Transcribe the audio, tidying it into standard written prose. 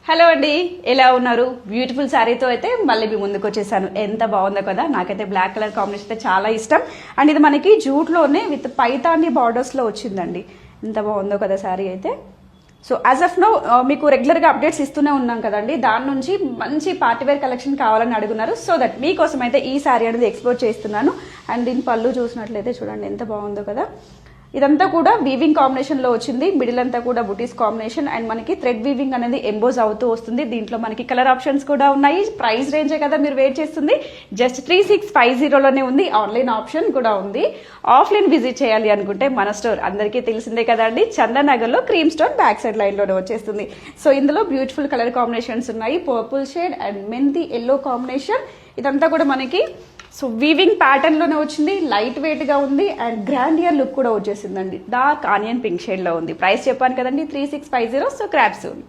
Hello అండి, ఎలా ఉన్నారు? బ్యూటిఫుల్ శారీతో అయితే మళ్ళీ మీ ముందుకు వచ్చేసాను. ఎంత బాగుందో కదా. నాకైతే బ్లాక్ కలర్ కాంబినేషన్ అయితే చాలా ఇష్టం. అండ్ ఇది మనకి జూట్లోనే విత్ పైతాని బార్డర్స్లో వచ్చిందండి. ఎంత బాగుందో కదా శారీ అయితే. సో యాజ్ ఆఫ్ నో మీకు రెగ్యులర్గా అప్డేట్స్ ఇస్తూనే ఉన్నాం కదండి. దాని నుంచి మంచి పార్టీవేర్ కలెక్షన్ కావాలని అడుగున్నారు. సో దట్ మీకోసం అయితే ఈ శారీ అనేది ఎక్స్ప్లోర్ చేస్తున్నాను. అండ్ దీని పళ్ళు చూసినట్లయితే చూడండి ఎంత బాగుందో కదా. ఇదంతా కూడా వీవింగ్ కాంబినేషన్లో వచ్చింది. మిడిల్ అంతా కూడా బుటీస్ కాంబినేషన్ అండ్ మనకి థ్రెడ్ వీవింగ్ అనేది ఎంబోజ్ అవుతూ వస్తుంది. దీంట్లో మనకి కలర్ ఆప్షన్స్ కూడా ఉన్నాయి. ప్రైస్ రేంజే కదా మీరు వెయిట్ చేస్తుంది. జస్ట్ 3650లోనే ఉంది. ఆన్లైన్ ఆప్షన్ కూడా ఉంది. ఆఫ్లైన్ విజిట్ చేయాలి అనుకుంటే మన స్టోర్ అందరికీ తెలిసిందే కదండి, చందనగర్లో క్రీమ్ స్టోన్ బ్యాక్ సైడ్ లైన్లోనే వచ్చేస్తుంది. సో ఇందులో బ్యూటిఫుల్ కలర్ కాంబినేషన్స్ ఉన్నాయి. పర్పుల్ షేడ్ అండ్ మెంతి ఎల్లో కాంబినేషన్. ఇదంతా కూడా మనకి సో వీవింగ్ ప్యాటర్న్లోనే వచ్చింది. లైట్ వెయిట్గా ఉంది అండ్ గ్రాండియర్ లుక్ కూడా వచ్చేసిందండి. డార్క్ ఆనియన్ పింక్ షేడ్లో ఉంది. ప్రైస్ చెప్పాను కదండి 3650. So crop soon.